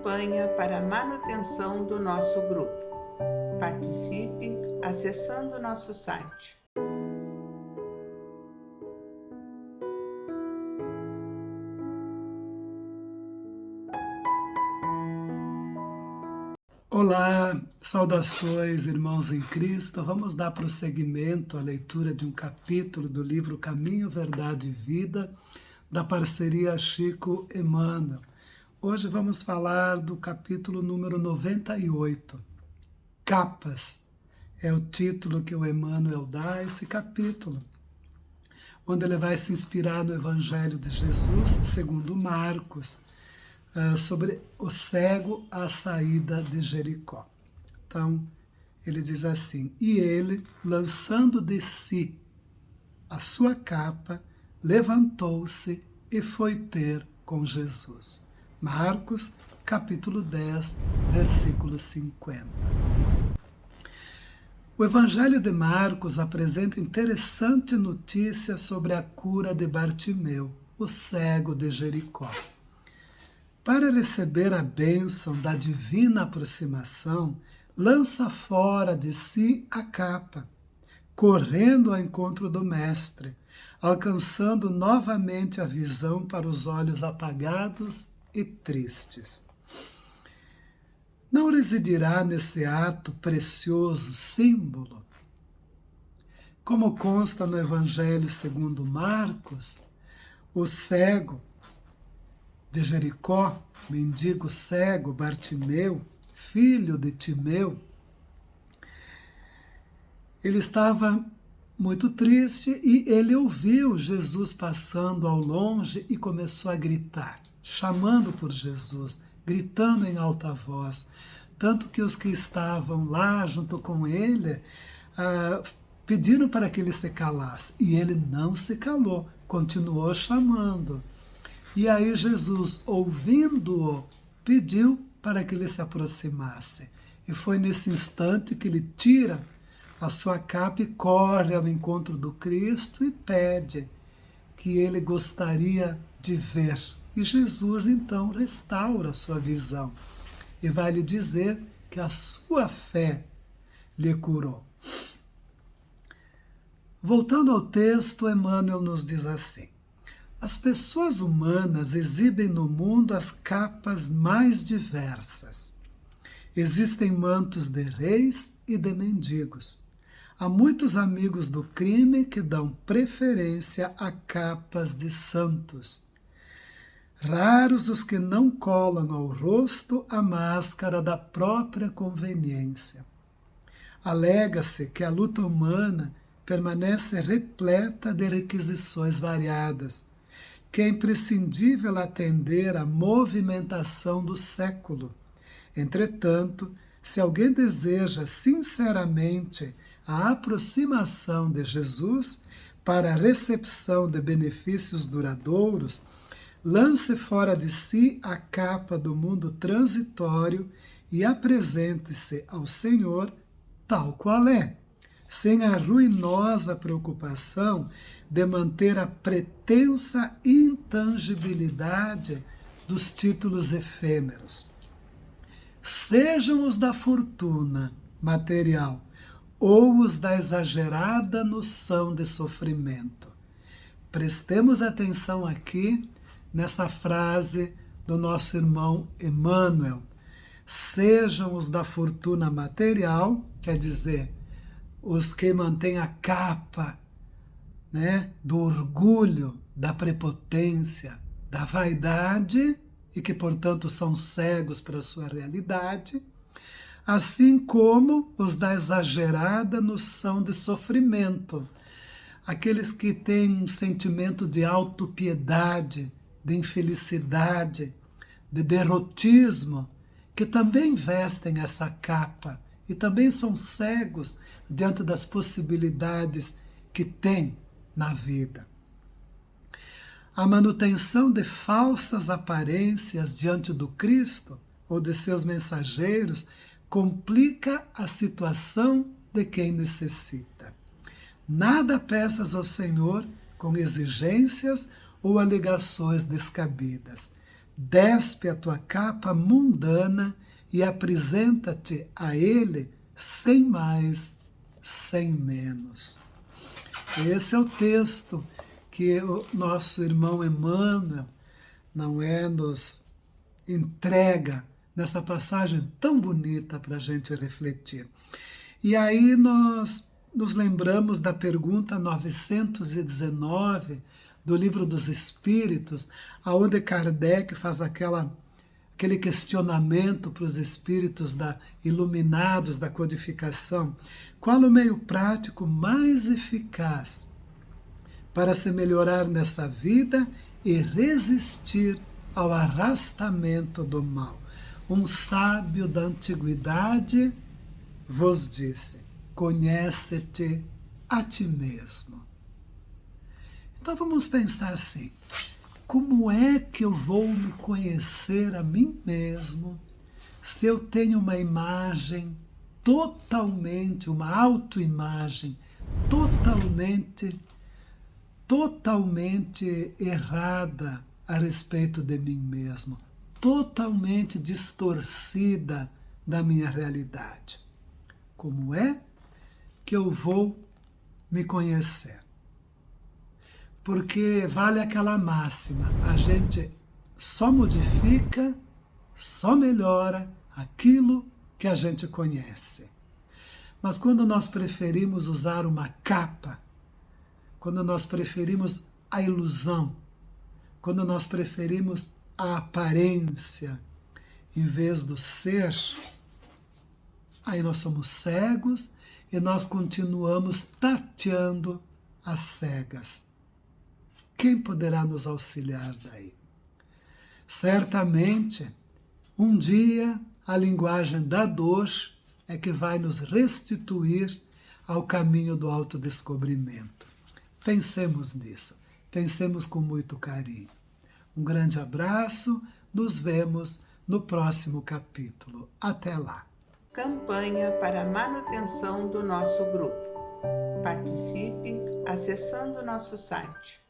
campanha para a manutenção do nosso grupo. Participe acessando nosso site. Olá, saudações irmãos em Cristo. Vamos dar prosseguimento à leitura de um capítulo do livro Caminho, Verdade e Vida, da parceria Chico Emmanuel. Hoje vamos falar do capítulo número 98. Capas é o título que o Emmanuel dá a esse capítulo, onde ele vai se inspirar no Evangelho de Jesus, segundo Marcos, sobre o cego à saída de Jericó. Então, ele diz assim: e ele, lançando de si a sua capa, levantou-se e foi ter com Jesus. Marcos, capítulo 10, versículo 50. O Evangelho de Marcos apresenta interessante notícia sobre a cura de Bartimeu, o cego de Jericó. Para receber a bênção da divina aproximação, lança fora de si a capa, correndo ao encontro do Mestre, alcançando novamente a visão para os olhos apagados e tristes. Não residirá nesse ato precioso símbolo? Como consta no Evangelho segundo Marcos, o cego de Jericó, mendigo cego, Bartimeu, filho de Timeu, ele estava muito triste e ele ouviu Jesus passando ao longe e começou a gritar, chamando por Jesus, gritando em alta voz, tanto que os que estavam lá junto com ele pediram para que ele se calasse, e ele não se calou, continuou chamando. E aí Jesus, ouvindo-o, pediu para que ele se aproximasse. E foi nesse instante que ele tira a sua capa e corre ao encontro do Cristo e pede que ele gostaria de ver. E Jesus então restaura a sua visão e vai lhe dizer que a sua fé lhe curou. Voltando ao texto, Emmanuel nos diz assim: as pessoas humanas exibem no mundo as capas mais diversas. Existem mantos de reis e de mendigos. Há muitos amigos do crime que dão preferência a capas de santos. Raros os que não colam ao rosto a máscara da própria conveniência. Alega-se que a luta humana permanece repleta de requisições variadas, que é imprescindível atender à movimentação do século. Entretanto, se alguém deseja sinceramente a aproximação de Jesus para a recepção de benefícios duradouros, lance fora de si a capa do mundo transitório e apresente-se ao Senhor tal qual é, sem a ruinosa preocupação de manter a pretensa intangibilidade dos títulos efêmeros. Sejam os da fortuna material ou os da exagerada noção de sofrimento. Prestemos atenção aqui nessa frase do nosso irmão Emmanuel. Sejam os da fortuna material, quer dizer, os que mantêm a capa, do orgulho, da prepotência, da vaidade e que, portanto, são cegos para a sua realidade, assim como os da exagerada noção de sofrimento, aqueles que têm um sentimento de autopiedade, de infelicidade, de derrotismo, que também vestem essa capa e também são cegos diante das possibilidades que têm na vida. A manutenção de falsas aparências diante do Cristo ou de seus mensageiros complica a situação de quem necessita. Nada peças ao Senhor com exigências ou alegações descabidas. despe a tua capa mundana e apresenta-te a Ele sem mais, sem menos. Esse é o texto que o nosso irmão Emmanuel nos entrega nessa passagem tão bonita para a gente refletir. E aí nós nos lembramos da pergunta 919 do Livro dos Espíritos, onde Kardec faz aquele questionamento para os espíritos iluminados da codificação. Qual o meio prático mais eficaz para se melhorar nessa vida e resistir ao arrastamento do mal? Um sábio da antiguidade vos disse: conhece-te a ti mesmo. Então vamos pensar assim: como é que eu vou me conhecer a mim mesmo se eu tenho uma imagem totalmente, uma autoimagem totalmente errada a respeito de mim mesmo, totalmente distorcida da minha realidade? Como é que eu vou me conhecer? Porque vale aquela máxima: a gente só modifica, só melhora aquilo que a gente conhece. Mas quando nós preferimos usar uma capa, quando nós preferimos a ilusão, quando nós preferimos a aparência em vez do ser, aí nós somos cegos e nós continuamos tateando às cegas. Quem poderá nos auxiliar daí? Certamente, um dia a linguagem da dor é que vai nos restituir ao caminho do autodescobrimento. Pensemos nisso, pensemos com muito carinho. Um grande abraço, nos vemos no próximo capítulo. Até lá. Campanha para a manutenção do nosso grupo. Participe acessando nosso site